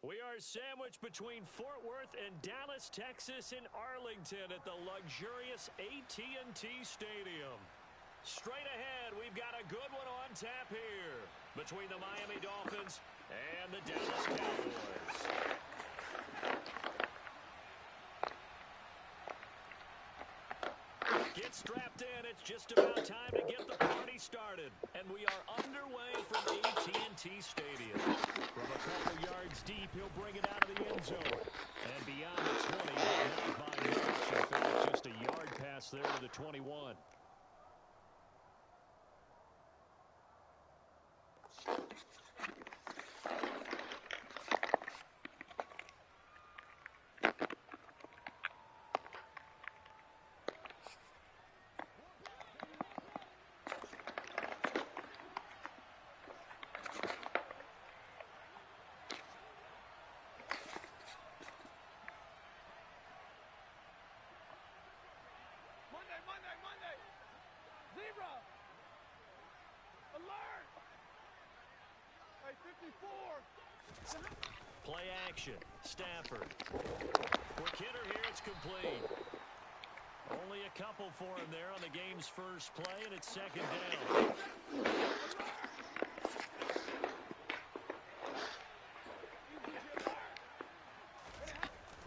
We are sandwiched between Fort Worth and Dallas, Texas in Arlington at the luxurious AT&T Stadium. Straight ahead, we've got a good one on tap here between the Miami Dolphins and the Dallas Cowboys. Get strapped in. It's just about time to get the party started. And we are underway from AT&T Stadium. From a couple yards deep, he'll bring it out of the end zone. And beyond the 20, not by much. In fact, just a yard pass there to the 21. Monday. Zebra. Alert. Hey, 54. Play action. Stafford. Quick hitter here. It's complete. Only a couple for him there on the game's first play, and it's second down.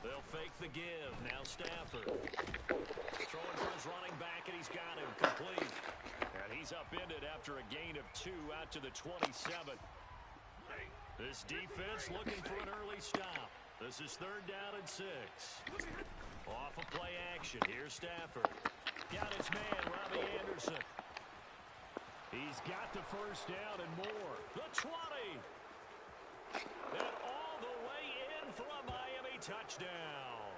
They'll fake the give. Now Stafford. Throwing for his running back, and he's got him complete. And he's upended after a gain of 2 out to the 27. This defense looking for an early stop. This is 3rd down and 6. Off of play action. Here's Stafford. Got his man, Robbie Anderson. He's got the first down and more. The 20. And all the way in for a Miami touchdown.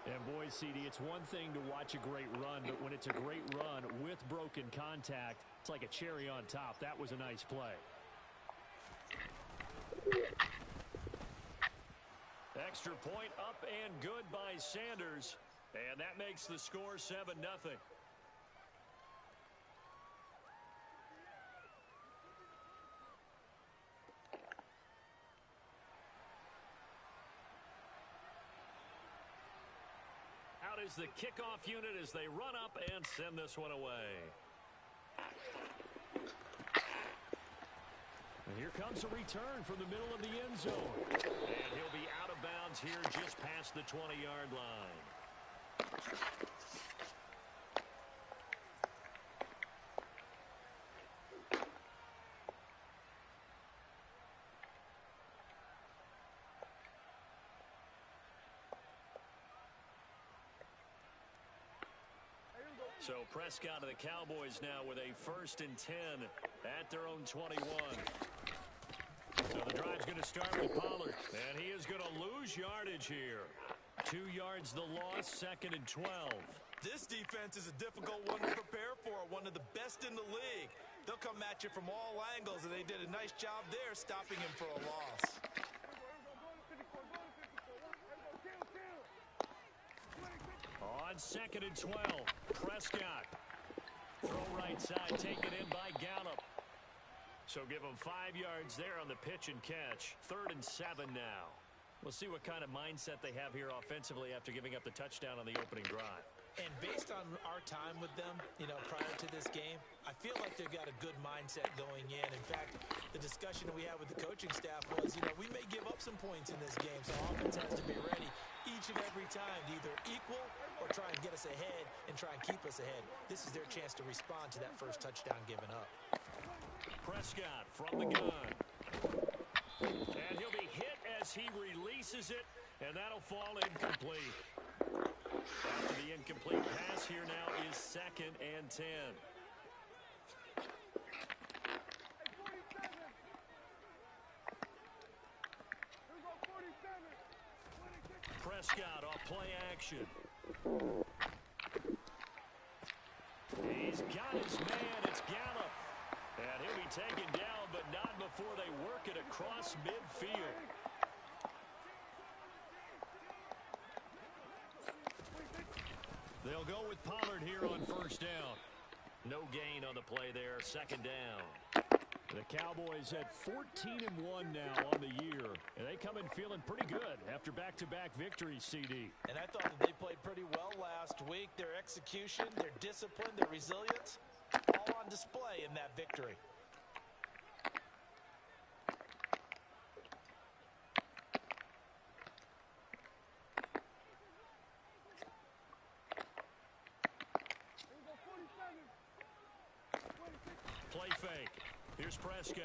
And boy, CD, it's one thing to watch a great run, but when it's a great run with broken contact, it's like a cherry on top. That was a nice play. Extra point up and good by Sanders. And that makes the score 7-0. Out is the kickoff unit as they run up and send this one away. And here comes a return from the middle of the end zone. And he'll be out of bounds here just past the 20-yard line. So Prescott of the Cowboys now with a 1st and 10 at their own 21. So the drive's going to start with Pollard, and he is going to lose yardage here. 2 yards the loss, 2nd and 12. This defense is a difficult one to prepare for, one of the best in the league. They'll come at you from all angles, and they did a nice job there stopping him for a loss. On 2nd and 12, Prescott. Throw right side, taken in by Gallup. So give him 5 yards there on the pitch and catch. 3rd and 7 now. We'll see what kind of mindset they have here offensively after giving up the touchdown on the opening drive. And based on our time with them, prior to this game, I feel like they've got a good mindset going in. In fact, the discussion we had with the coaching staff was, we may give up some points in this game, so offense has to be ready each and every time to either equal or try and get us ahead and try and keep us ahead. This is their chance to respond to that first touchdown given up. Prescott from the gun. And he'll be hit as he releases it, and that'll fall incomplete. After the incomplete pass, here now is 2nd and 10. Prescott off play action. He's got his man. It's Gallup. And he'll be taken down, but not before they work it across midfield. They'll go with Pollard here on 1st down. No gain on the play there. 2nd down. The Cowboys at 14-1 now on the year. And they come in feeling pretty good after back-to-back victories, CD. And I thought that they played pretty well last week. Their execution, their discipline, their resilience, all on display in that victory. Play fake. Here's Prescott.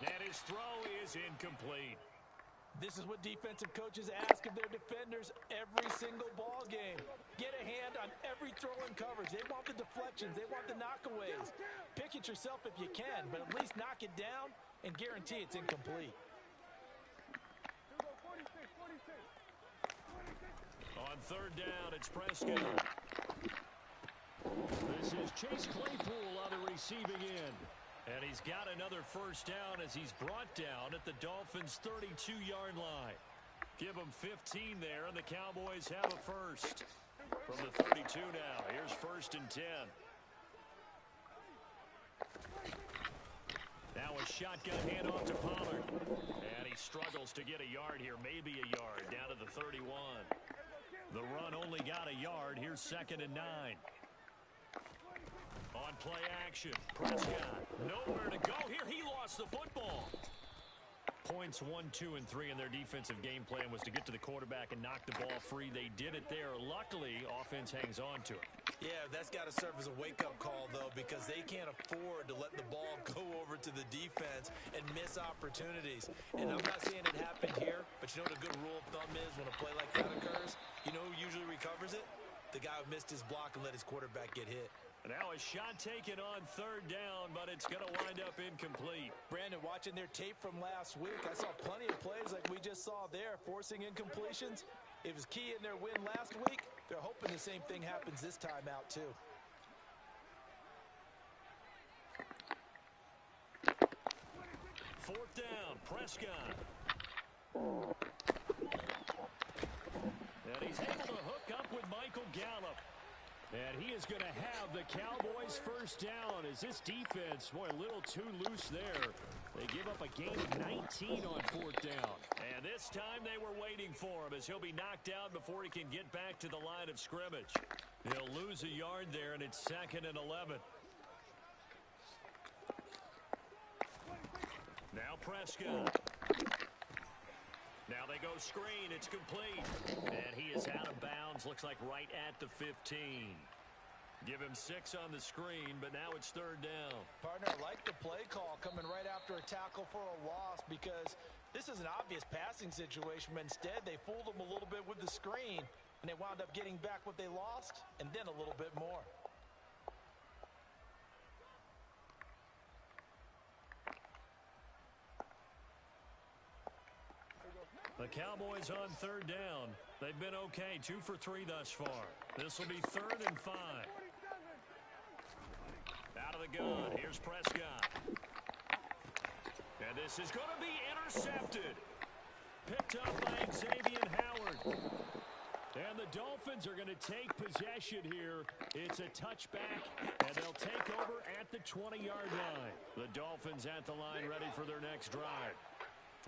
And his throw is incomplete. This is what defensive coaches ask of their defenders every single ball game. Get a hand on every throw in coverage. They want the deflections. They want the knockaways. Pick it yourself if you can, but at least knock it down and guarantee it's incomplete. On third down, it's Prescott. This is Chase Claypool on the receiving end. And he's got another first down as he's brought down at the Dolphins' 32-yard line. Give them 15 there, and the Cowboys have a first. From the 32 now, here's 1st and 10. Now a shotgun handoff to Pollard. And he struggles to get a yard here, maybe a yard, down to the 31. The run only got a yard. Here's 2nd and 9. On play action, Prescott, nowhere to go here. He lost the football. Points 1, 2, and 3 in their defensive game plan was to get to the quarterback and knock the ball free. They did it there. Luckily, offense hangs on to it. Yeah, that's got to serve as a wake-up call, though, because they can't afford to let the ball go over to the defense and miss opportunities. And I'm not saying it happened here, but you know what a good rule of thumb is when a play like that occurs? You know who usually recovers it? The guy who missed his block and let his quarterback get hit. Now a shot taken on third down, but it's going to wind up incomplete. Brandon, watching their tape from last week, I saw plenty of plays like we just saw there, forcing incompletions. It was key in their win last week. They're hoping the same thing happens this time out, too. Fourth down, Prescott. And he's able to hook up with Michael Gallup. And he is going to have the Cowboys first down as this defense, boy, a little too loose there. They give up a gain of 19 on fourth down. And this time they were waiting for him as he'll be knocked out before he can get back to the line of scrimmage. He'll lose a yard there, and it's 2nd and 11. Now Prescott. Now they go screen. It's complete. And he is out of bounds. Looks like right at the 15. Give him 6 on the screen, but now it's third down. Partner, I like the play call coming right after a tackle for a loss because this is an obvious passing situation, but instead they fooled him a little bit with the screen, and they wound up getting back what they lost and then a little bit more. The Cowboys on third down. They've been okay, 2 for 3 thus far. This will be 3rd and 5. Out of the gun, here's Prescott. And this is going to be intercepted. Picked up by Xavier Howard. And the Dolphins are going to take possession here. It's a touchback, and they'll take over at the 20-yard line. The Dolphins at the line ready for their next drive.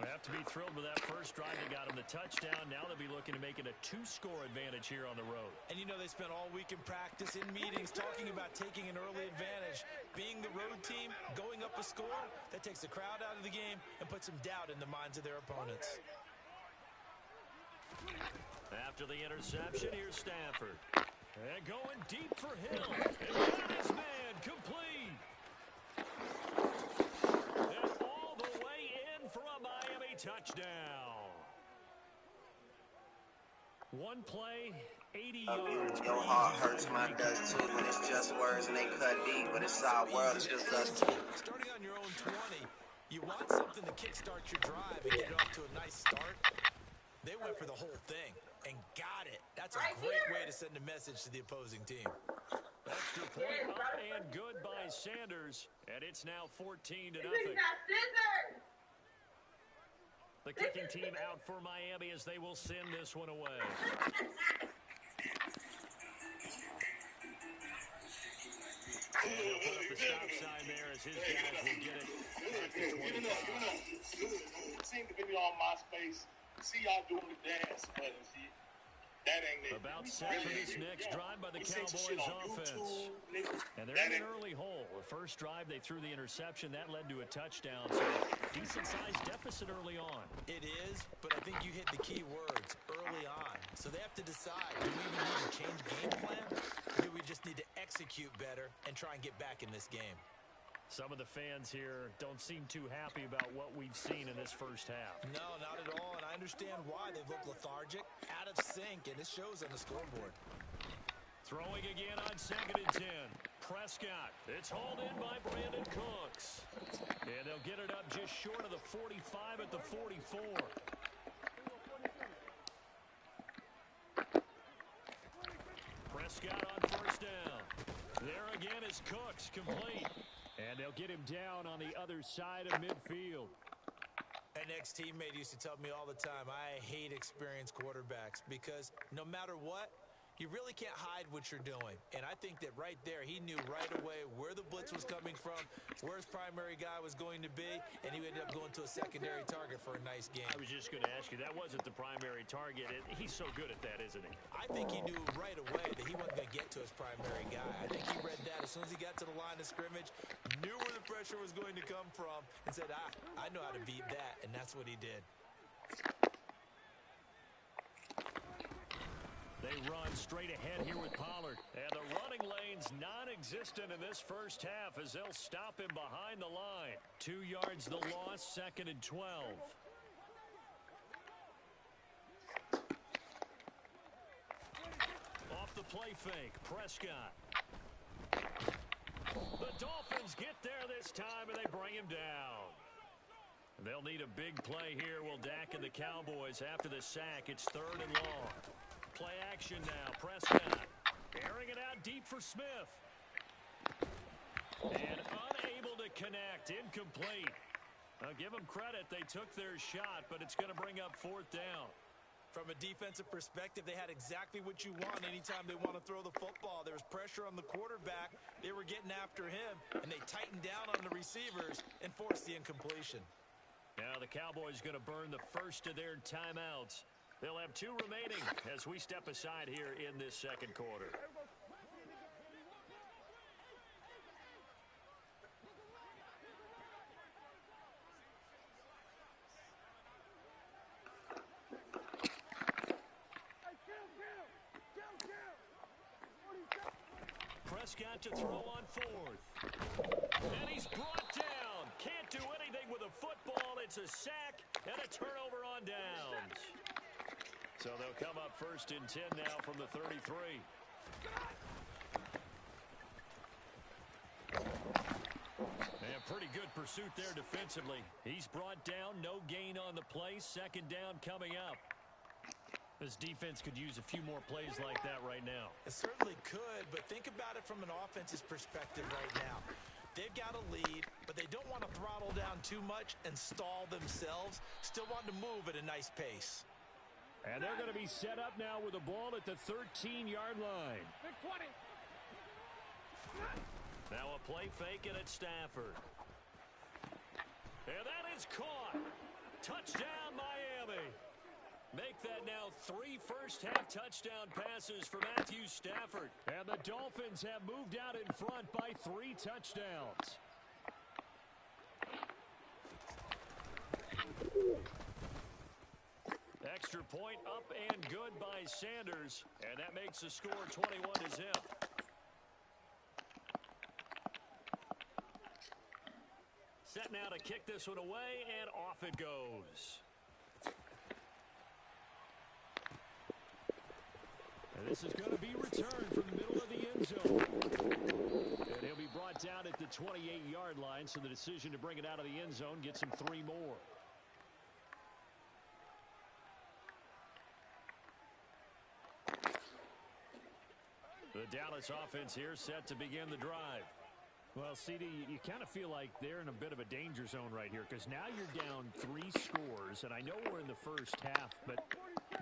They have to be thrilled with that first drive. They got him the touchdown. Now they'll be looking to make it a 2-score advantage here on the road. And you know they spent all week in practice, in meetings, talking about taking an early advantage. Being the road team, going up a score, that takes the crowd out of the game and puts some doubt in the minds of their opponents. After the interception, here's Stafford. And going deep for Hill. And got his man complete. And all the way in for a Miami touchdown. One play, 80 yards. Your heart hurts, mine does too. When it's just words and they cut deep, but it's our world, it's just us two. Starting on your own 20, you want something to kickstart your drive and get it off to a nice start. They went for the whole thing and got it. That's a great way to send a message to the opposing team. Extra point up and good by Sanders, and it's now 14-0. The kicking team out for Miami as they will send this one away. And he'll put up the stop sign there as his guys will get it at the 25. Seem to be on MySpace. See y'all doing the dance, but see, that ain't it. About set for this next drive by the Cowboys offense. And they're in an early hole. The first drive, they threw the interception. That led to a touchdown. So decent-sized deficit early on. It is, but I think you hit the key words, early on. So they have to decide, do we even need to change game plan? Or do we just need to execute better and try and get back in this game? Some of the fans here don't seem too happy about what we've seen in this first half. No, not at all, and I understand why. They've looked lethargic, out of sync, and it shows on the scoreboard. Throwing again on 2nd and 10. Prescott. It's hauled in by Brandon Cooks. And they'll get it up just short of the 45 at the 44. Prescott on first down. There again is Cooks, complete. And they'll get him down on the other side of midfield. An ex-teammate used to tell me all the time, I hate experienced quarterbacks because no matter what, you really can't hide what you're doing. And I think that right there, he knew right away where the blitz was coming from, where his primary guy was going to be, and he ended up going to a secondary target for a nice game. I was just going to ask you, that wasn't the primary target. He's so good at that, isn't he? I think he knew right away that he wasn't going to get to his primary guy. I think he read that as soon as he got to the line of scrimmage, knew where the pressure was going to come from, and said, I know how to beat that, and that's what he did. They run straight ahead here with Pollard. And the running lane's non-existent in this first half as they'll stop him behind the line. 2 yards the loss, 2nd and 12. Off the play fake, Prescott. The Dolphins get there this time and they bring him down. They'll need a big play here. Will Dak and the Cowboys after the sack. It's 3rd and long. Play action now. Prescott airing it out deep for Smith. And unable to connect. Incomplete. I'll give them credit. They took their shot, but it's going to bring up 4th down. From a defensive perspective, they had exactly what you want anytime they want to throw the football. There was pressure on the quarterback. They were getting after him, and they tightened down on the receivers and forced the incompletion. Now the Cowboys going to burn the first of their timeouts. They'll have 2 remaining as we step aside here in this second quarter. Prescott to throw on 4th. And he's brought down. Can't do anything with a football. It's a sack and a turnover on downs. So they'll come up 1st and 10 now from the 33. And pretty good pursuit there defensively. He's brought down, no gain on the play. 2nd down coming up. This defense could use a few more plays like that right now. It certainly could, but think about it from an offense's perspective right now. They've got a lead, but they don't want to throttle down too much and stall themselves. Still want to move at a nice pace. And they're going to be set up now with the ball at the 13-yard line. Big 20. Now a play fake and it's Stafford. And that is caught. Touchdown, Miami. Make that now 3 first-half touchdown passes for Matthew Stafford. And the Dolphins have moved out in front by 3 touchdowns. Extra point up and good by Sanders. And that makes the score 21-0. Set now to kick this one away, and off it goes. And this is going to be returned from the middle of the end zone. And he'll be brought down at the 28-yard line, so the decision to bring it out of the end zone gets him 3 more. The Dallas offense here set to begin the drive. Well, CD, you kind of feel like they're in a bit of a danger zone right here because now you're down 3 scores, and I know we're in the first half, but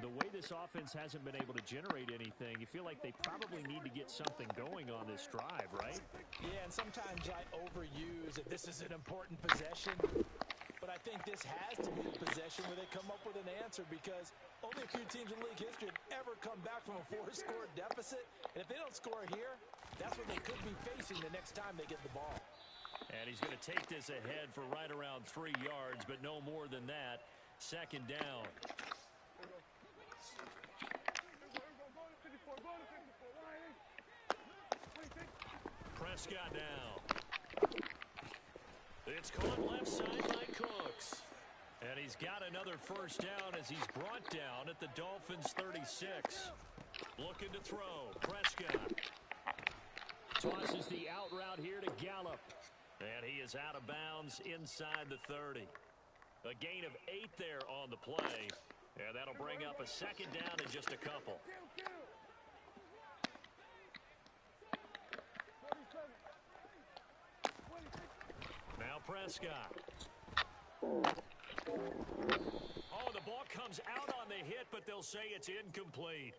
the way this offense hasn't been able to generate anything, you feel like they probably need to get something going on this drive, right? Yeah, and sometimes I overuse that this is an important possession, but I think this has to be the possession where they come up with an answer because only a few teams in league history have ever come back from a 4-score deficit, and if they don't score here, that's what they could be facing the next time they get the ball. And he's going to take this ahead for right around 3 yards, but no more than that. Second down. Prescott now. It's caught left side by Cooks. And he's got another first down as he's brought down at the Dolphins' 36. Looking to throw. Prescott tosses the out route here to Gallup. And he is out of bounds inside the 30. A gain of 8 there on the play. And that'll bring up a second down in just a couple. Now Prescott. Oh, the ball comes out on the hit, but they'll say it's incomplete.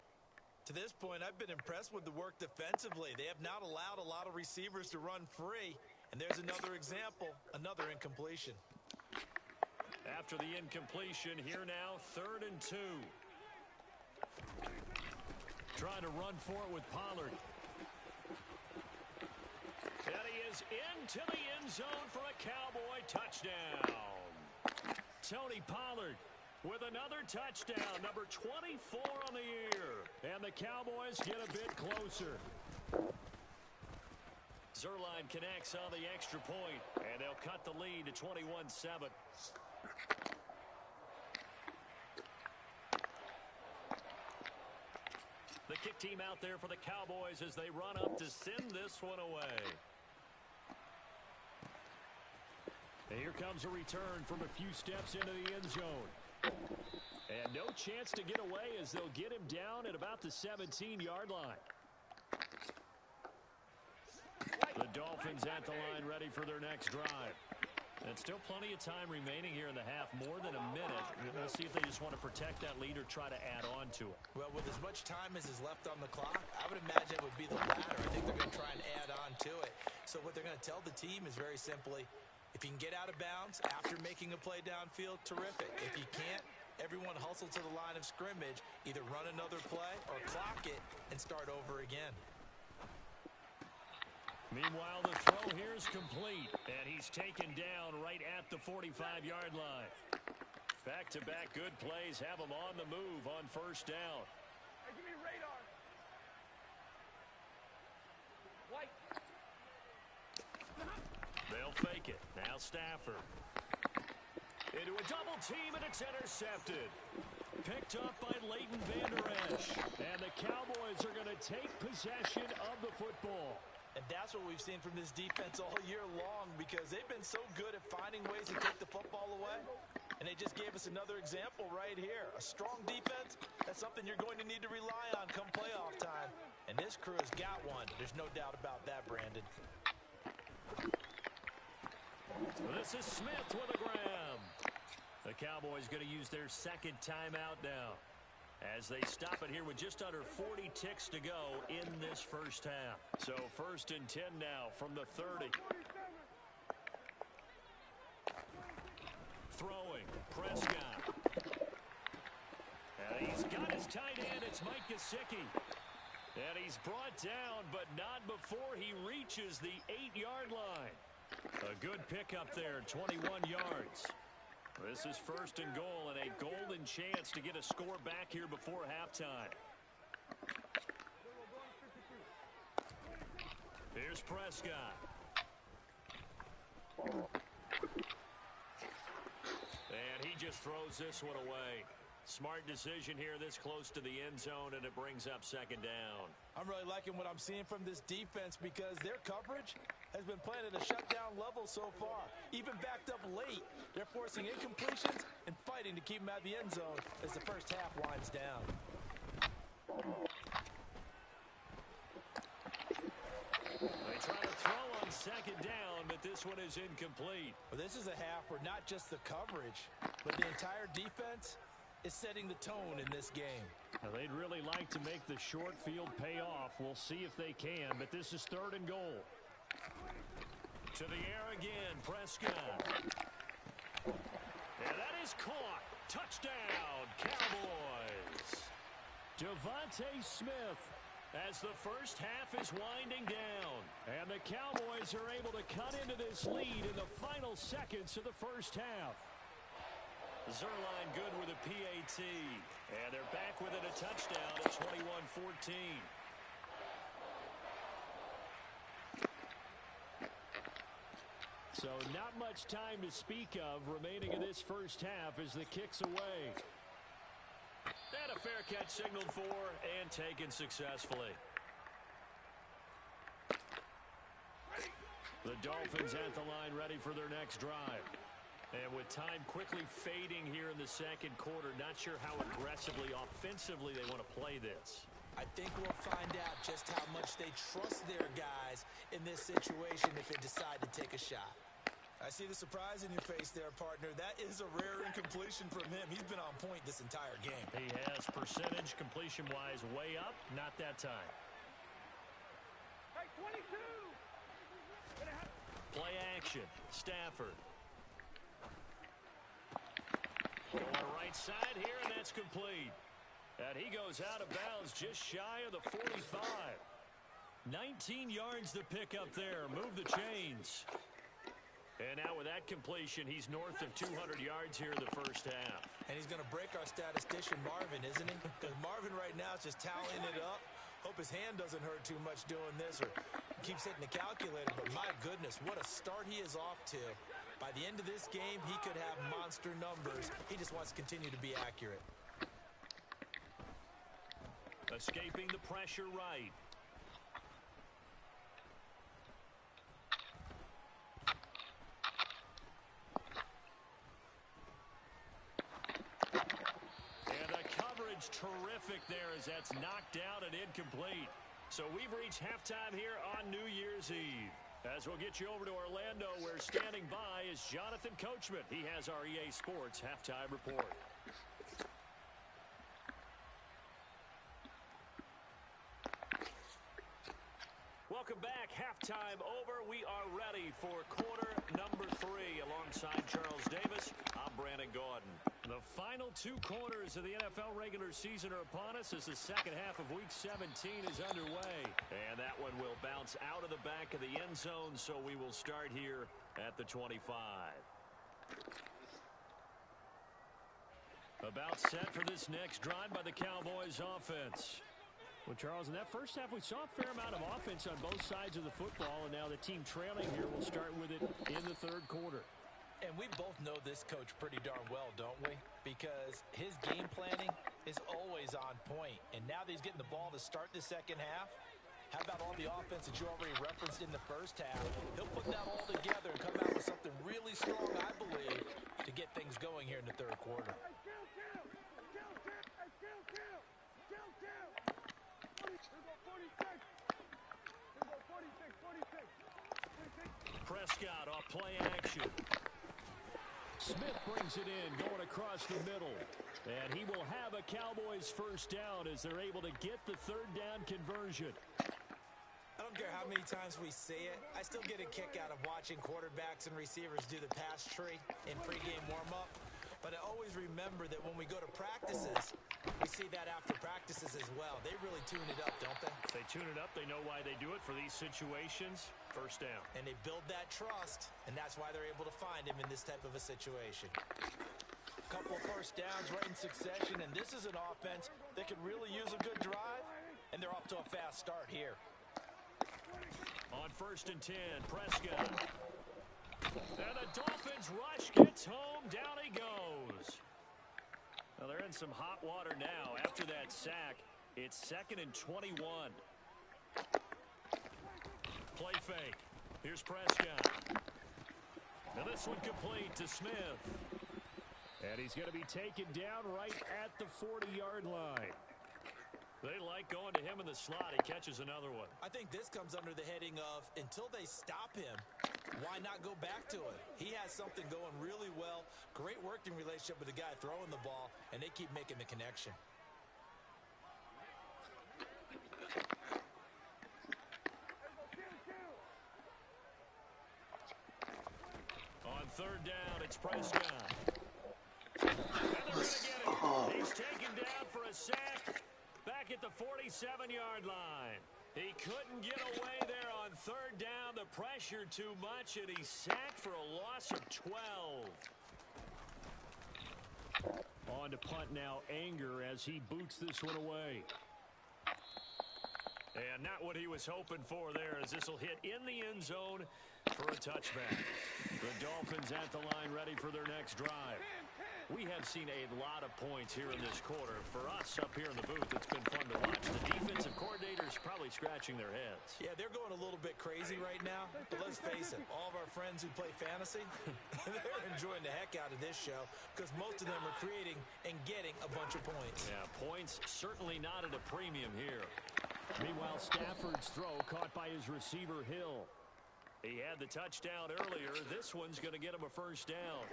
To this point, I've been impressed with the work defensively. They have not allowed a lot of receivers to run free. And there's another example, another incompletion. After the incompletion, here now, 3rd and 2. Trying to run for it with Pollard. And he is into the end zone for a Cowboy touchdown. Tony Pollard with another touchdown, number 24 on the year. And the Cowboys get a bit closer. Zuerlein connects on the extra point, and they'll cut the lead to 21-7. The kick team out there for the Cowboys as they run up to send this one away. And here comes a return from a few steps into the end zone. And no chance to get away as they'll get him down at about the 17-yard line. The Dolphins at the line ready for their next drive. And still plenty of time remaining here in the half, more than a minute. We'll see if they just want to protect that lead or try to add on to it. Well, with as much time as is left on the clock, I would imagine it would be the latter. I think they're going to try and add on to it. So what they're going to tell the team is very simply, if you can get out of bounds after making a play downfield, terrific. If you can't, everyone hustle to the line of scrimmage, either run another play or clock it and start over again. Meanwhile, the throw here is complete, and he's taken down right at the 45-yard line. Back-to-back good plays have him on the move on first down. Hey, give me radar. White. They'll fake it. Now Stafford. Into a double team, and it's intercepted. Picked up by Leighton Vander Esch. And the Cowboys are going to take possession of the football. And that's what we've seen from this defense all year long because they've been so good at finding ways to take the football away. And they just gave us another example right here. A strong defense, that's something you're going to need to rely on come playoff time. And this crew has got one. There's no doubt about that, Brandon. This is Smith with a grab. The Cowboys going to use their second timeout now as they stop it here with just under 40 ticks to go in this first half. So 1st and 10 now from the 30. Throwing, Prescott. And he's got his tight end. It's Mike Gesicki. And he's brought down, but not before he reaches the 8-yard line. A good pickup there, 21 yards. This is 1st and goal and a golden chance to get a score back here before halftime. Here's Prescott. And he just throws this one away. Smart decision here this close to the end zone, and it brings up second down. I'm really liking what I'm seeing from this defense because their coverage has been playing at a shutdown level so far. Even backed up late, they're forcing incompletions and fighting to keep them out of the end zone as the first half winds down. They try to throw on second down, but this one is incomplete. Well, this is a half where not just the coverage, but the entire defense is setting the tone in this game. Now, they'd really like to make the short field pay off. We'll see if they can, but this is 3rd and goal. To the air again, Prescott. And that is caught. Touchdown, Cowboys. Devontae Smith as the first half is winding down. And the Cowboys are able to cut into this lead in the final seconds of the first half. Zuerlein good with a PAT. And they're back within a touchdown at 21-14. So not much time to speak of remaining in this first half as the kick's away. And a fair catch signaled for and taken successfully. The Dolphins at the line ready for their next drive. And with time quickly fading here in the second quarter, not sure how aggressively, offensively they want to play this. I think we'll find out just how much they trust their guys in this situation if they decide to take a shot. I see the surprise in your face there, partner. That is a rare incompletion from him. He's been on point this entire game. He has percentage completion-wise way up, not that time. Hey, 22! Play action, Stafford. Going to right side here, and that's complete. And he goes out of bounds just shy of the 45. 19 yards to pick up there. Move the chains. And now with that completion, he's north of 200 yards here in the first half. And he's going to break our statistician, Marvin, isn't he? Because Marvin right now is just tallying it up. Hope his hand doesn't hurt too much doing this or keeps hitting the calculator. But my goodness, what a start he is off to. By the end of this game, he could have monster numbers. He just wants to continue to be accurate. Escaping the pressure right. And the coverage terrific there as that's knocked down and incomplete. So we've reached halftime here on New Year's Eve. As we'll get you over to Orlando, where standing by is Jonathan Coachman. He has our EA Sports halftime report. Welcome back. Halftime over. We are ready for quarter number 3. Alongside Charles Davis, I'm Brandon Gaudin. The final 2 quarters of the NFL regular season are upon us as the second half of Week 17 is underway. And that one will bounce out of the back of the end zone, so we will start here at the 25. About set for this next drive by the Cowboys offense. Well, Charles, in that first half, we saw a fair amount of offense on both sides of the football, and now the team trailing here will start with it in the third quarter. And we both know this coach pretty darn well, don't we? Because his game planning is always on point. And now that he's getting the ball to start the second half, how about all the offense that you already referenced in the first half? He'll put that all together and come out with something really strong, I believe, to get things going here in the third quarter. Prescott off play action. Smith brings it in, going across the middle. And he will have a Cowboys first down as they're able to get the third down conversion. I don't care how many times we see it. I still get a kick out of watching quarterbacks and receivers do the pass tree in pregame warm-up. But I always remember that when we go to practices, we see that after practices as well. They really tune it up, don't they? They tune it up. They know why they do it for these situations. First down. And they build that trust, and that's why they're able to find him in this type of a situation. A couple of first downs right in succession, and this is an offense that could really use a good drive, and they're off to a fast start here. On 1st and 10, Prescott. And the Dolphins rush gets home. Down he goes. Well, they're in some hot water now. After that sack, it's 2nd and 21. Play fake. Here's Prescott. Now this one complete to Smith. And he's going to be taken down right at the 40-yard line. They like going to him in the slot. He catches another one. I think this comes under the heading of until they stop him, why not go back to it? He has something going really well. Great working relationship with the guy throwing the ball, and they keep making the connection. On third down, it's Prescott. And they're going to get him. He's taken down for a sack back at the 47-yard line. He couldn't get away there on third down. The pressure too much, and he's sacked for a loss of 12. On to punt now, Anger, as he boots this one away. And not what he was hoping for there, as this will hit in the end zone for a touchback. The Dolphins at the line ready for their next drive. We have seen a lot of points here in this quarter. For us up here in the booth, it's been fun to watch. The defensive coordinators probably scratching their heads. Yeah, they're going a little bit crazy right now. But let's face it, all of our friends who play fantasy, they're enjoying the heck out of this show because most of them are creating and getting a bunch of points. Yeah, points certainly not at a premium here. Meanwhile, Stafford's throw caught by his receiver, Hill. He had the touchdown earlier. This one's going to get him a first down.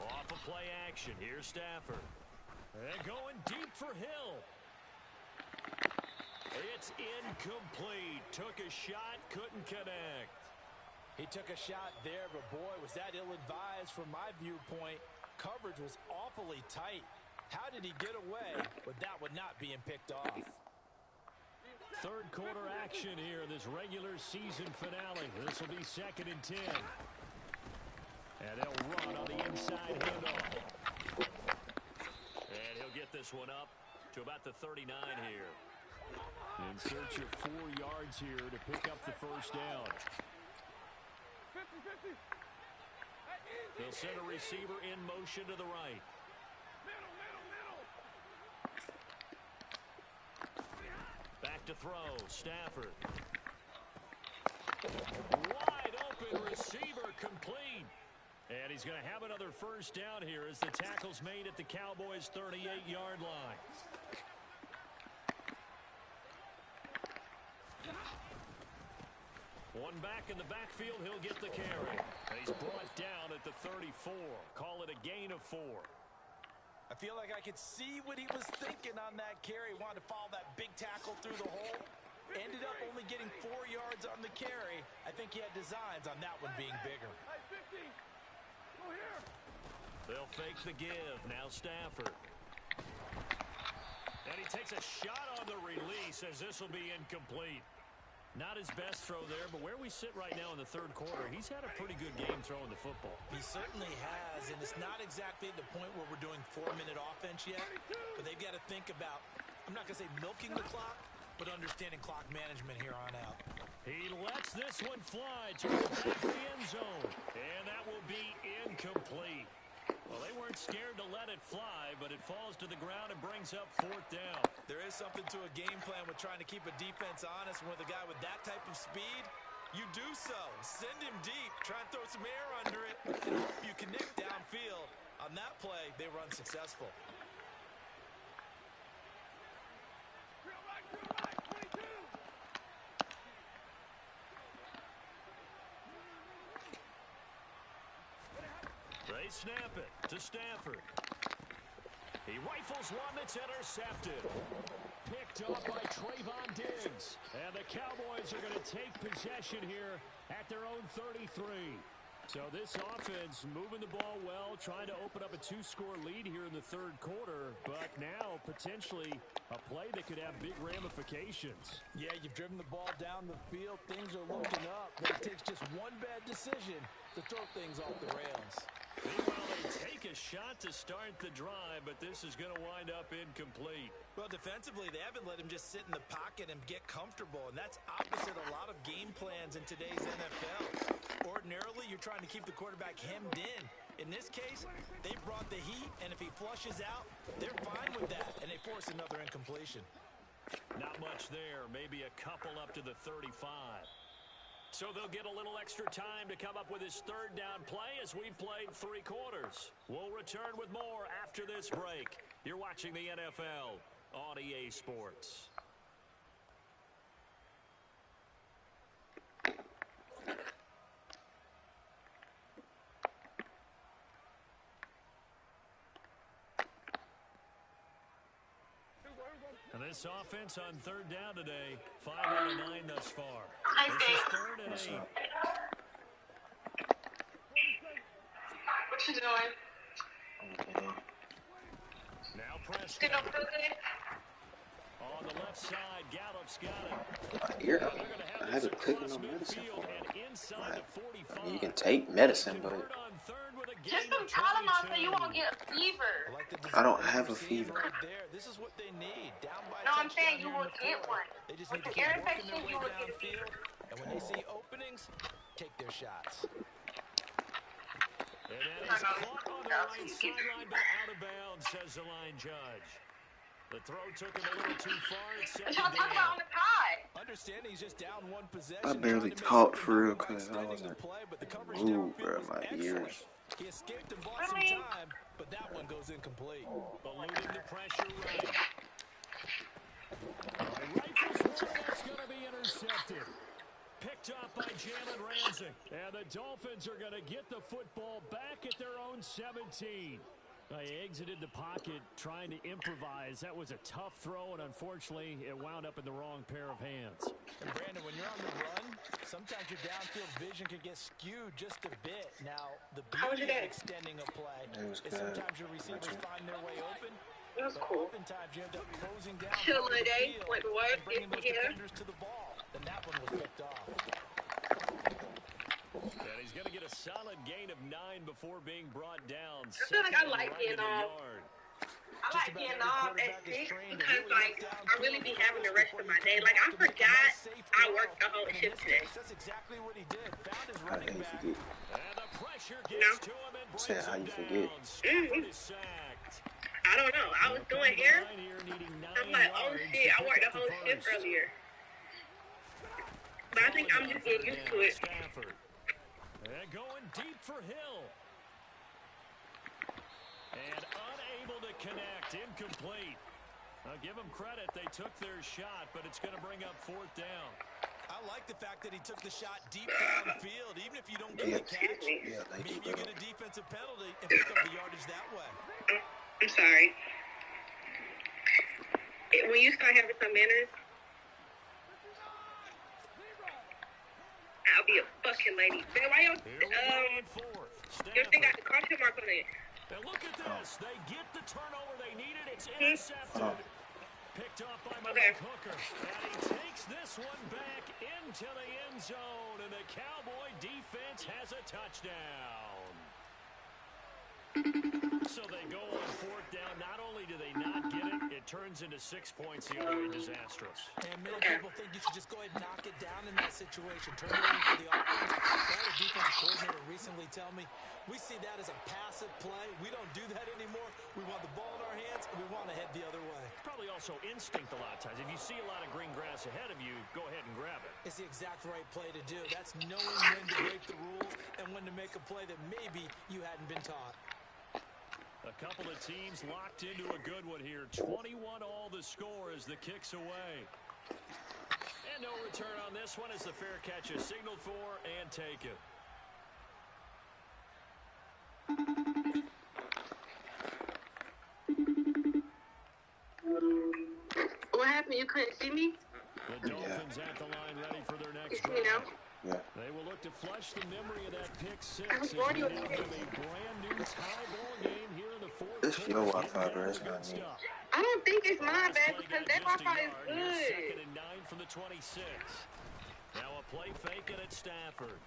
Off of play action. Here's Stafford. And going deep for Hill. It's incomplete. Took a shot, couldn't connect. He took a shot there, but boy, was that ill-advised from my viewpoint. Coverage was awfully tight. How did he get away with that one not being picked off? Third quarter action here, this regular season finale. This will be 2nd and 10. And they'll run on the inside handoff. And he'll get this one up to about the 39 here. In search of 4 yards here to pick up the first down. 50-50. They'll send a receiver in motion to the right. Back to throw, Stafford. Wide open receiver, complete. And he's going to have another first down here as the tackle's made at the Cowboys' 38-yard line. One back in the backfield, he'll get the carry. And he's brought down at the 34. Call it a gain of 4. I feel like I could see what he was thinking on that carry. Wanted to follow that big tackle through the hole. Ended up only getting 4 yards on the carry. I think he had designs on that one being bigger. They'll fake the give. Now Stafford. And he takes a shot on the release as this will be incomplete. Not his best throw there, but where we sit right now in the third quarter, he's had a pretty good game throwing the football. He certainly has, and it's not exactly the point where we're doing 4-minute offense yet, but they've got to think about, I'm not going to say milking the clock, but understanding clock management here on out. He lets this one fly to the back of the end zone, and that will be incomplete. Well, they weren't scared to let it fly, but it falls to the ground and brings up 4th down. There is something to a game plan with trying to keep a defense honest. With a guy with that type of speed, you do so. Send him deep. Try and throw some air under it, and hope you connect downfield. On that play, they were unsuccessful. They snap it to Stafford. He rifles one that's intercepted. Picked up by Trayvon Diggs. And the Cowboys are going to take possession here at their own 33. So this offense moving the ball well, trying to open up a 2-score lead here in the third quarter. But now potentially a play that could have big ramifications. Yeah, you've driven the ball down the field. Things are looking up. But it takes just one bad decision to throw things off the rails. Meanwhile, they take a shot to start the drive, but this is going to wind up incomplete. Well, defensively, they haven't let him just sit in the pocket and get comfortable, and that's opposite a lot of game plans in today's NFL. Ordinarily, you're trying to keep the quarterback hemmed in. In this case, they brought the heat, and if he flushes out, they're fine with that, and they force another incompletion. Not much there, maybe a couple up to the 35. So they'll get a little extra time to come up with his third down play as we've played 3 quarters. We'll return with more after this break. You're watching the NFL on EA Sports. And this offense on third down today, 5 out of 9 thus far. This is 3rd and 8. What you doing? Now Preston. On the left side, Gallup's got it. I haven't taken no medicine for it. You can take medicine, but Just some Tylenol so you won't get a fever. I don't have a fever. This is what they need. Down by No, I'm saying touchdown you will here in get the one. fourth. They just With need to the keep ear working their infection, way you will get a downfield. fever. And when they see openings, take their shots. And that is caught on the right sideline, but out of bounds, says the line judge. The throw took him a little too far. It's What y'all talking about on the tie? Understanding he's just down 1 possession. I barely trying to make talked something for real happen by because I extending wasn't the play, but the coverage moved, downfield bro. was My excellent. ears. He escaped and bought some time, but that one goes incomplete. Eluding the pressure right. Rifles one, that's going to be intercepted. Picked up by Jalen Ramsey. And the Dolphins are going to get the football back at their own 17. They exited the pocket trying to improvise. That was a tough throw, and unfortunately, it wound up in the wrong pair of hands. And Brandon, when you're on the run, sometimes your downfield vision can get skewed just a bit. Now, the beauty of extending a play is sometimes your receivers find their way open. It was But cool. oftentimes you end up closing down Chill part of the day, field went to work, and bringing those get here. defenders to the ball. Then that one was picked off. And he's going to get a solid gain of 9 before being brought down. I feel like I like Second getting and right in off. the yard. I like getting off at 6 because, like, I really be having the rest of my day. Like, I forgot I worked the whole shift today. That's exactly what he did. Found his How the running hell back. you forget? And the pressure gets to him and brings Said how him you down. forget? Stafford is sacked. I don't know. I was doing hair. Line here, needing 9 I'm like, oh yards shit, to I pick worked up the whole shift first. earlier. But I think I'm just getting used to it. Stafford. And going deep for Hill. And unable to connect. Incomplete. I'll give them credit. They took their shot, but it's going to bring up 4th down. I like the fact that he took the shot deep downfield. Even if you don't get the catch, Yeah, thank maybe you, you bro. get a defensive penalty and pick up the yardage that way. I'm sorry. When you start having some manners, I'll be a fucking lady. Man, why your Here we go on 4th. your thing got Stafford. the caution mark on it? And look at this. They get the turnover they needed. It's intercepted. Picked off by Malik Hooker. And he takes this one back into the end zone. And the Cowboy defense has a touchdown. So they go on 4th down. Not only do they not get it, it turns into 6 points the other way. Disastrous. And many people think you should just go ahead and knock it down in that situation. Turn it over for the offense. I had a defensive coordinator recently tell me, we see that as a passive play. We don't do that anymore. We want the ball in our hands, and we want to head the other way. Probably also instinct a lot of times. If you see a lot of green grass ahead of you, go ahead and grab it. It's the exact right play to do. That's knowing when to break the rules and when to make a play that maybe you hadn't been taught. A couple of teams locked into a good one here. 21 all the score as the kick's away. And no return on this one as the fair catch is signaled for and taken. What happened? You couldn't see me? The Dolphins at the line ready for their next You know? drive. Yeah. They will look to flush the memory of that pick 6 I was as born we in now the have a brand new tie ball game here in the 4th It's quarter. your Wi-Fi, bro. It's Good not me. stuff. I don't think it's mine, Last babe, play because got that just a Wi-Fi is yard. Here's good. 2nd and 9 from the 26. Now a play fake it at Stafford.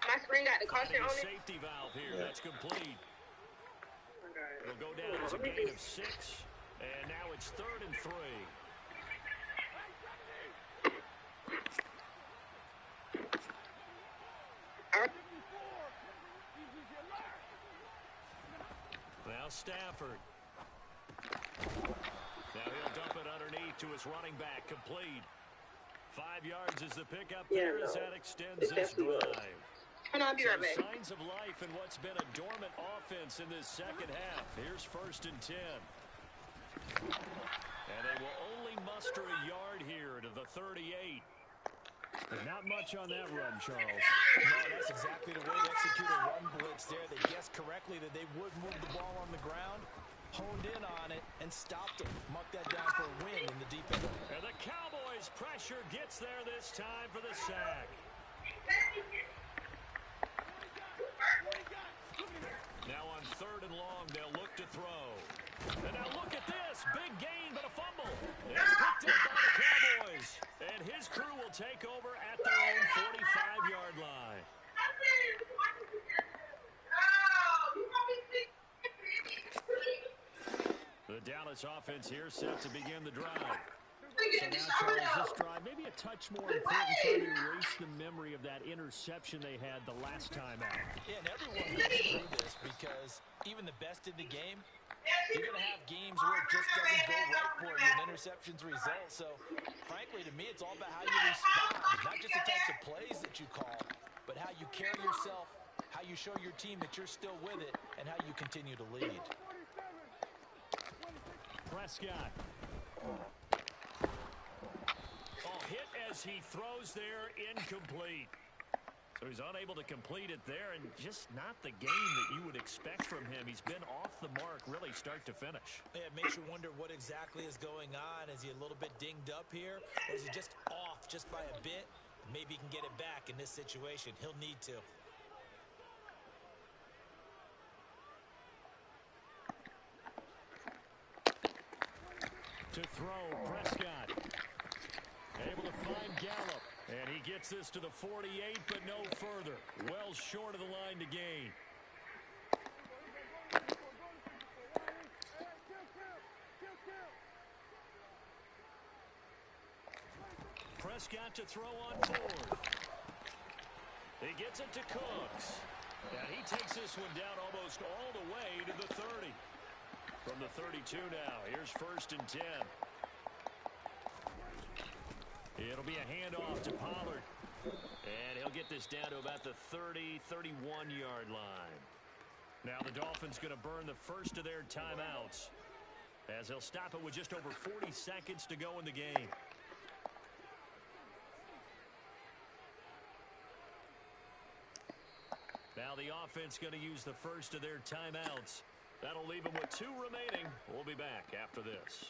My screen got the caution Finding a on it. safety valve here. Yeah. That's complete. Oh my God. It'll go down as a gain of 6. And now it's 3rd and 3. Now Stafford. Now he'll dump it underneath to his running back. Complete. 5 yards is the pickup there as that extends this drive. And I'll be right back. Signs of life in what's been a dormant offense in this second half. Here's 1st and 10. And they will only muster a yard here to the 38. Not much on that run, Charles. No, that's exactly the way to execute a run blitz there. They guessed correctly that they would move the ball on the ground, honed in on it, and stopped them. Mark that down for a win in the defense. And the Cowboys' pressure gets there this time for the sack. Now on 3rd and long, they'll look to throw. And now look at this. Big gain, but a fumble. It's picked up by the Cowboys. And his crew will take over at their own 45-yard line. The Dallas offense here set to begin the drive. So now, Charles, this drive maybe a touch more important, trying to erase the memory of that interception they had the last time out. Yeah, and everyone goes through this because even the best in the game, you're going to have games where it just doesn't go right for you and interceptions result. So, frankly, to me, it's all about how you respond. Not just the types of plays that you call, but how you carry yourself, how you show your team that you're still with it, and how you continue to lead. Prescott. Hit as he throws there, incomplete. So he's unable to complete it there, and just not the game that you would expect from him. He's been off the mark really start to finish. Yeah, it makes you wonder what exactly is going on. Is he a little bit dinged up here, or is he just off just by a bit? Maybe he can get it back in this situation. He'll need to. To throw, Prescott. Able to find Gallup. And he gets this to the 48, but no further. Well short of the line to gain. Prescott to throw on 4th. He gets it to Cooks. And he takes this one down almost all the way to the 30. From the 32 now, here's 1st and 10. It'll be a handoff to Pollard. And he'll get this down to about the 30, 31-yard line. Now the Dolphins going to burn the first of their timeouts as they'll stop it with just over 40 seconds to go in the game. Now the offense going to use the first of their timeouts. That'll leave them with 2 remaining. We'll be back after this.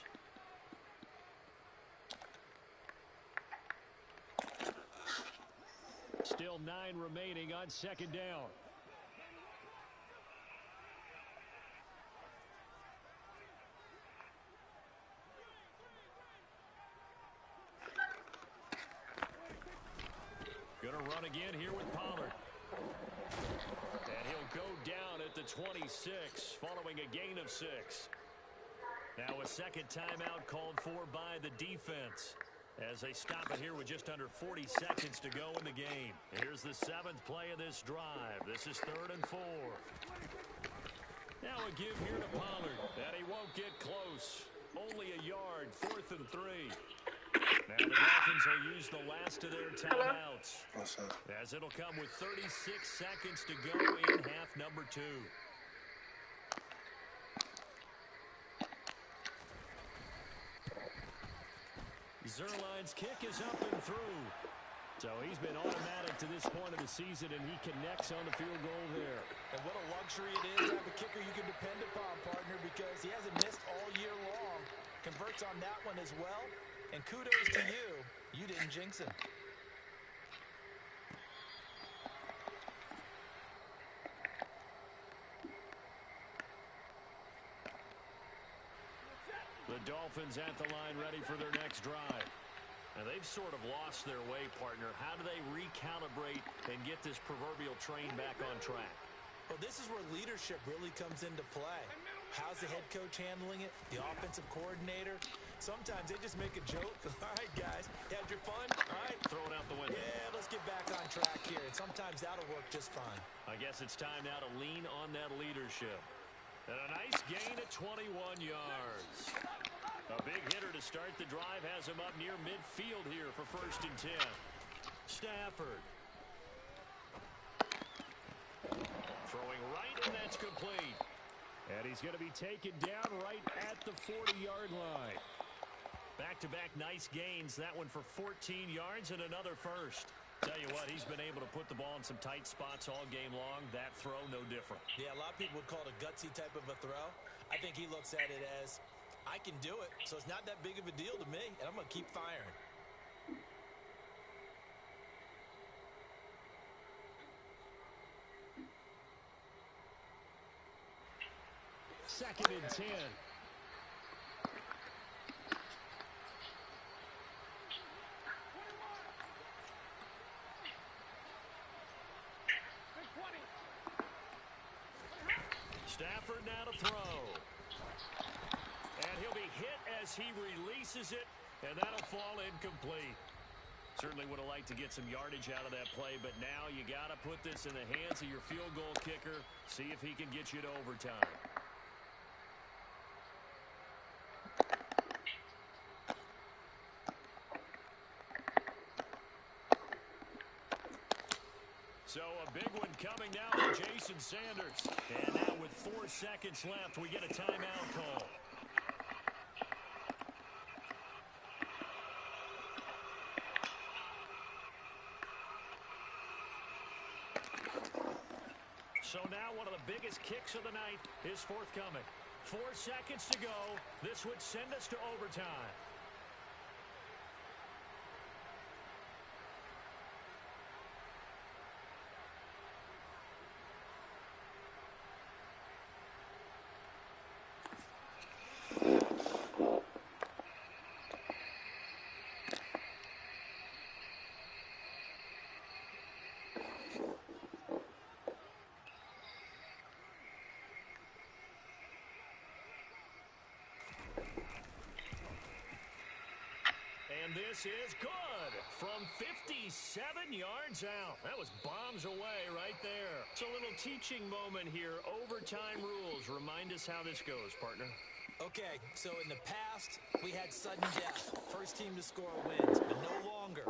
Still 9 remaining on 2nd down. Gonna run again here with Pollard. And he'll go down at the 26, following a gain of 6. Now a second timeout called for by the defense as they stop it here with just under 40 seconds to go in the game. Here's the 7th play of this drive. This is 3rd and 4. Now a give here to Pollard, and he won't get close. Only a yard, 4th and 3. Now the Dolphins will use the last of their timeouts. As it'll come with 36 seconds to go in half number 2. Zuerlein's kick is up and through. So he's been automatic to this point of the season, and he connects on the field goal there. And what a luxury it is to have a kicker you can depend upon, partner, because he hasn't missed all year long. Converts on that one as well. And kudos to you. You didn't jinx him. The Dolphins at the line ready for their next drive. And they've sort of lost their way, partner. How do they recalibrate and get this proverbial train back on track? Well, this is where leadership really comes into play. How's the head coach handling it? The offensive coordinator? Sometimes they just make a joke. All right, guys, you had your fun? All right. Throw it out the window. Yeah, let's get back on track here. And sometimes that'll work just fine. I guess it's time now to lean on that leadership. And a nice gain at 21 yards. A big hitter to start the drive has him up near midfield here for 1st and 10. Stafford. Throwing right, and that's complete. And he's going to be taken down right at the 40-yard line. Back-to-back nice gains. That one for 14 yards and another first. Tell you what, he's been able to put the ball in some tight spots all game long. That throw, no different. Yeah, a lot of people would call it a gutsy type of a throw. I think he looks at it as, I can do it, so it's not that big of a deal to me, and I'm going to keep firing. Second and 10. Stafford now to throw. And he'll be hit as he releases it, and that'll fall incomplete. Certainly would have liked to get some yardage out of that play, but now you got to put this in the hands of your field goal kicker. See if he can get you to overtime. So a big one coming now for Jason Sanders. And now with 4 seconds left, we get a timeout call. So now one of the biggest kicks of the night is forthcoming. 4 seconds to go. This would send us to overtime. And this is good from 57 yards out. That was bombs away right there. It's a little teaching moment here. Overtime rules. Remind us how this goes, partner. Okay, so in the past, we had sudden death. First team to score wins, but no longer.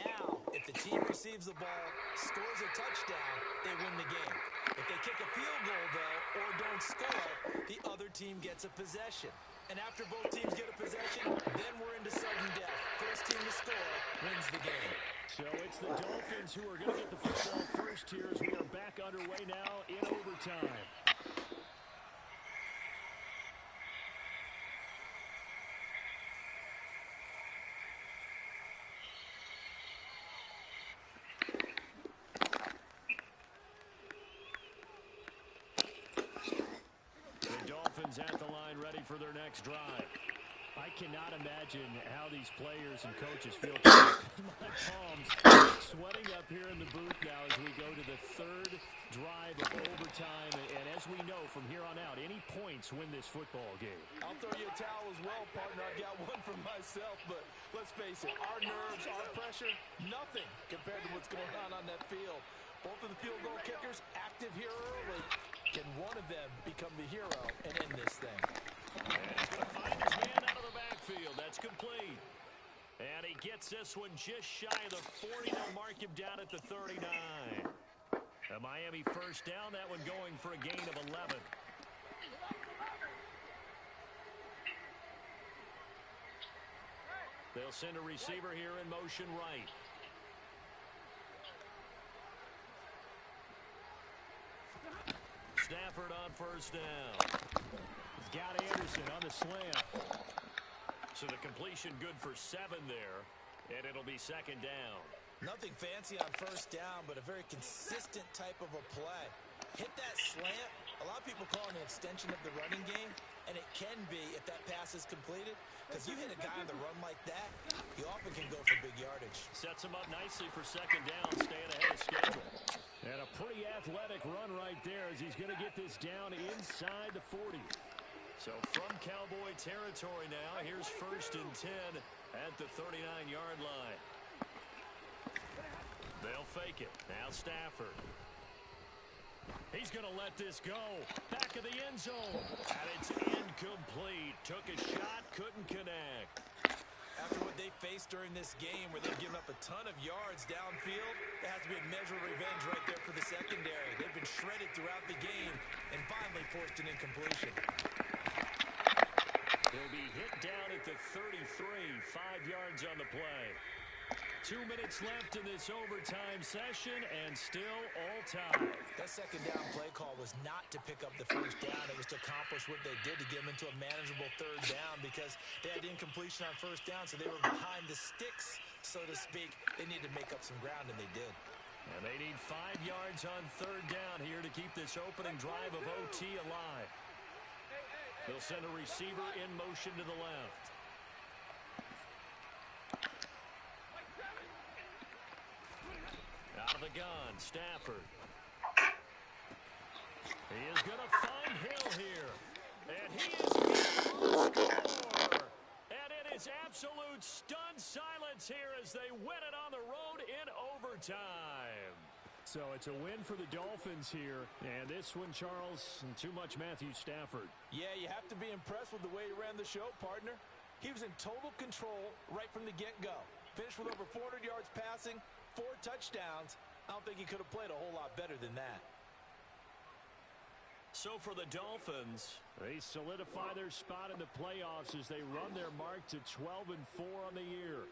Now, if the team receives the ball, scores a touchdown, they win the game. If they kick a field goal, though, or don't score, the other team gets a possession. And after both teams get a possession, then we're into sudden death. First team to score wins the game. So it's the Dolphins who are going to get the football first here as we are back underway now in overtime. At the line, ready for their next drive. I cannot imagine how these players and coaches feel. My palms sweating up here in the booth now as we go to the 3rd drive of overtime. And as we know from here on out, any points win this football game. I'll throw you a towel as well, partner. I've got one for myself, but let's face it, our nerves, our pressure, nothing compared to what's going on that field. Both of the field goal kickers active here early. Can one of them become the hero and end this thing? And he's going to find his man out of the backfield. That's complete. And he gets this one just shy of the 40. They'll mark him down at the 39. A Miami first down. That one going for a gain of 11. They'll send a receiver here in motion right. Stafford on first down. He's got Anderson on the slant. So the completion good for 7 there, and it'll be second down. Nothing fancy on first down, but a very consistent type of a play. Hit that slant. A lot of people call it an extension of the running game, and it can be if that pass is completed, because you hit a guy on the run like that, you often can go for big yardage. Sets him up nicely for second down, staying ahead of schedule. And a pretty athletic run right there as he's going to get this down inside the 40. So from Cowboy territory now, here's 1st and 10 at the 39-yard line. They'll fake it. Now Stafford. He's going to let this go. Back of the end zone. And it's incomplete. Took a shot, couldn't connect. After what they faced during this game where they've given up a ton of yards downfield, there has to be a measure of revenge right there for the secondary. They've been shredded throughout the game and finally forced an incompletion. He'll be hit down at the 33, 5 yards on the play. 2 minutes left in this overtime session, and still all tied. That second down play call was not to pick up the first down. It was to accomplish what they did to get them into a manageable third down because they had incompletion on first down, so they were behind the sticks, so to speak. They needed to make up some ground, and they did. And they need 5 yards on third down here to keep this opening drive of OT alive. They'll send a receiver in motion to the left. Out of the gun, Stafford. He is going to find Hill here. And he is going to score. And it is absolute stunned silence here as they win it on the road in overtime. So it's a win for the Dolphins here. And this one, Charles, too much Matthew Stafford. Yeah, you have to be impressed with the way he ran the show, partner. He was in total control right from the get-go. Finished with over 400 yards passing, 4 touchdowns. I don't think he could have played a whole lot better than that. So for the Dolphins, they solidify their spot in the playoffs as they run their mark to 12-4 on the year.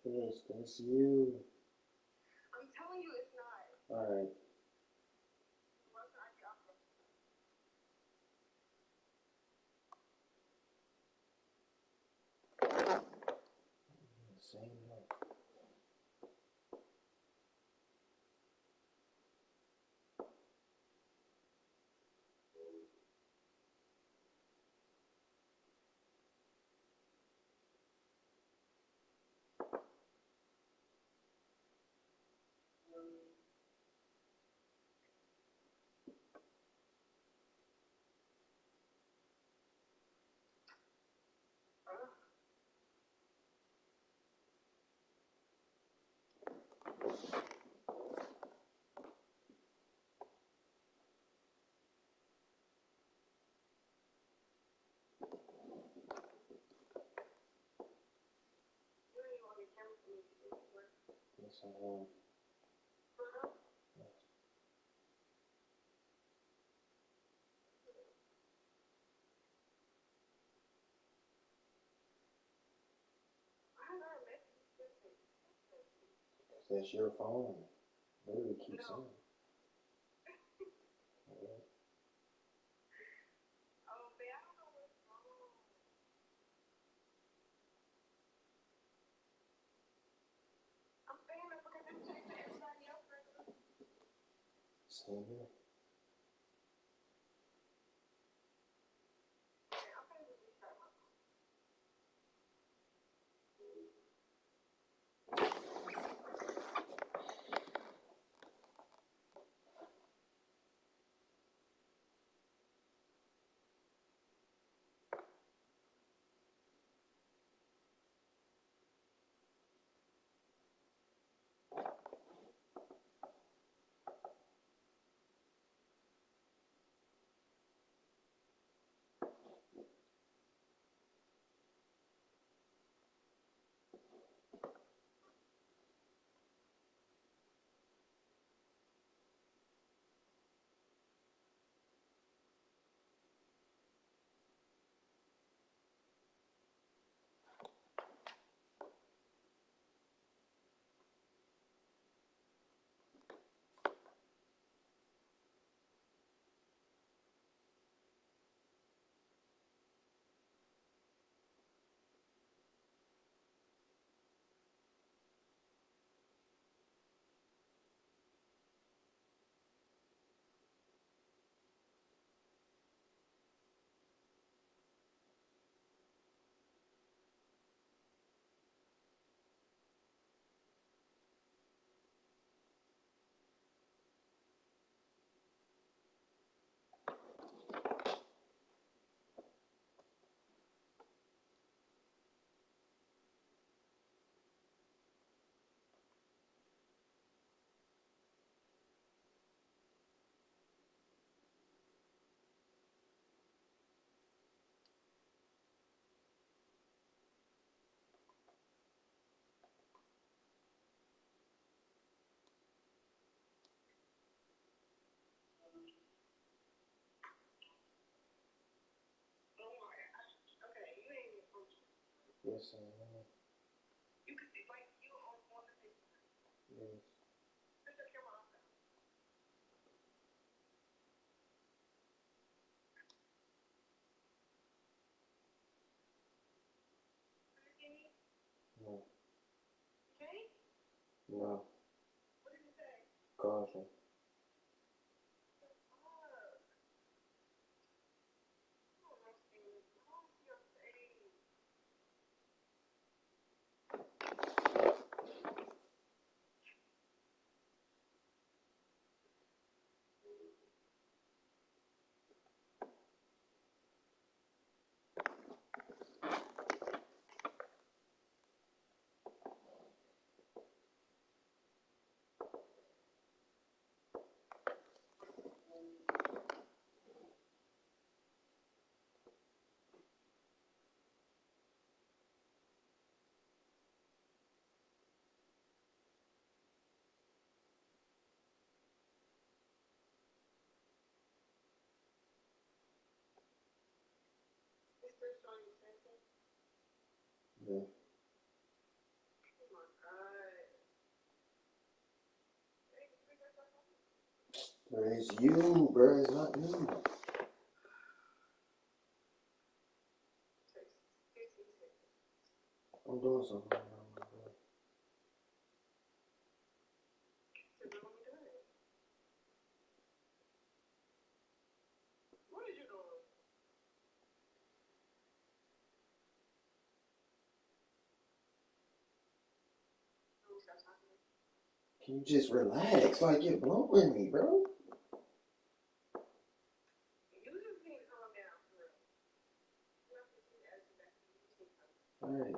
Yes, that's you. I'm telling you it's not. Alright. Same way. Yes, I am. That's your phone. Literally keeps on. Yeah. Same here. Yes, I am. Yes. No. No. Caution. Yeah. It's you, bro. It's not me. I'm doing something. Can you just relax? Like, you're blowing me, bro. Alright.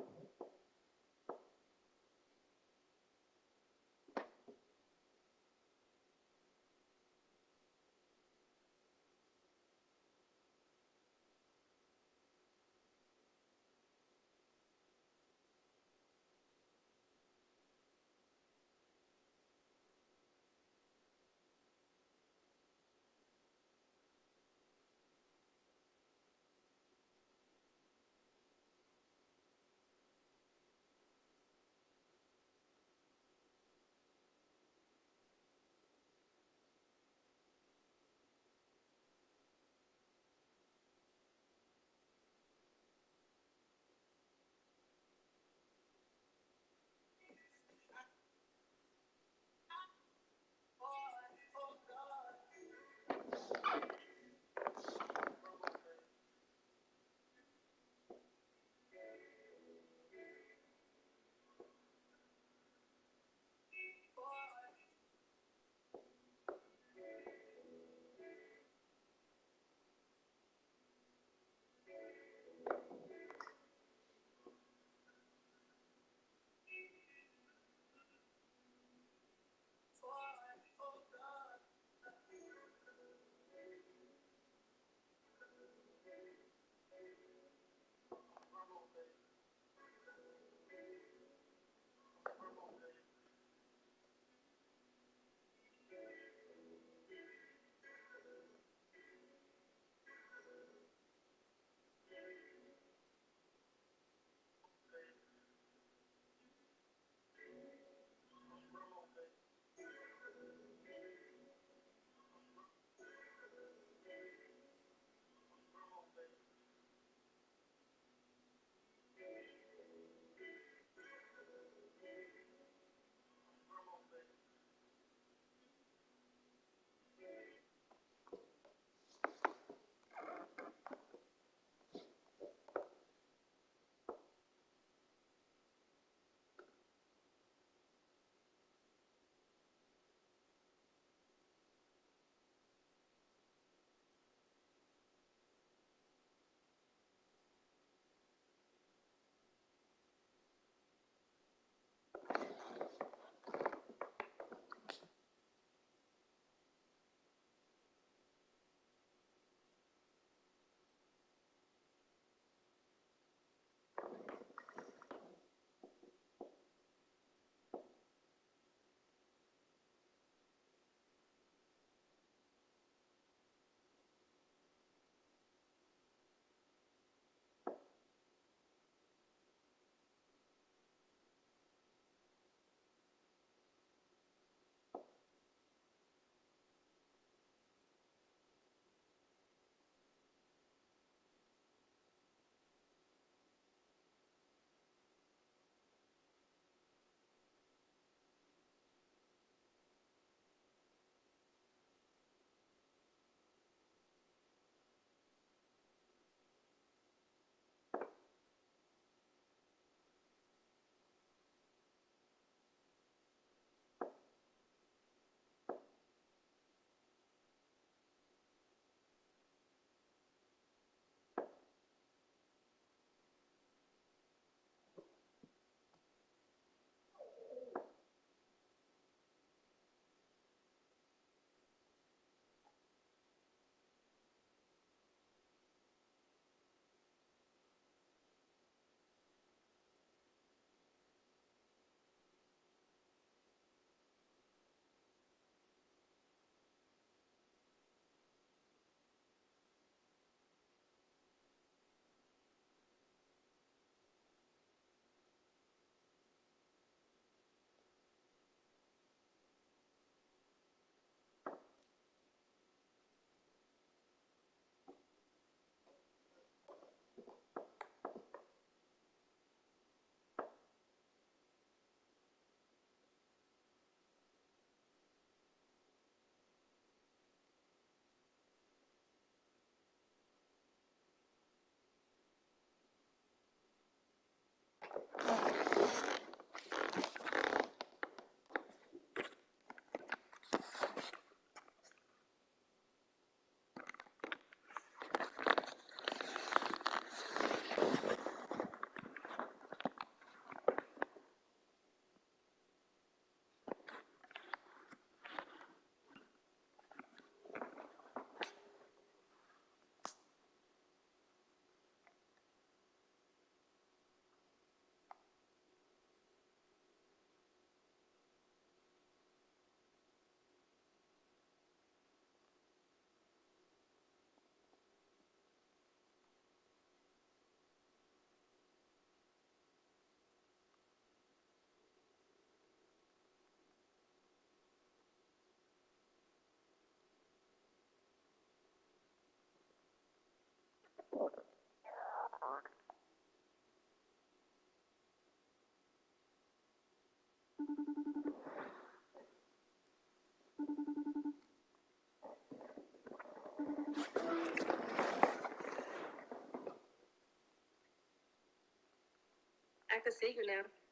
can see you now.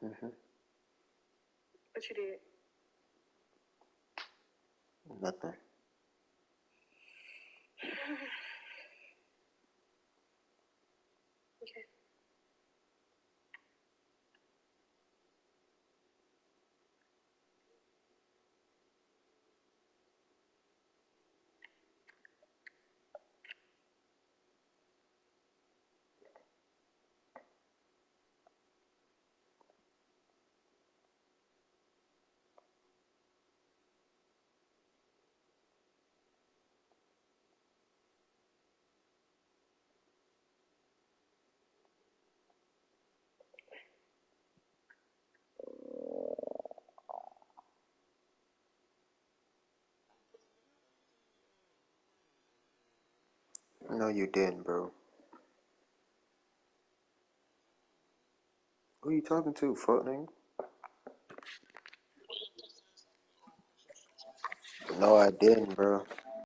Mm-hmm. What you did? Nothing. Okay. No, you didn't, bro. Who you talking to, fuck nigga? No, I didn't, bro.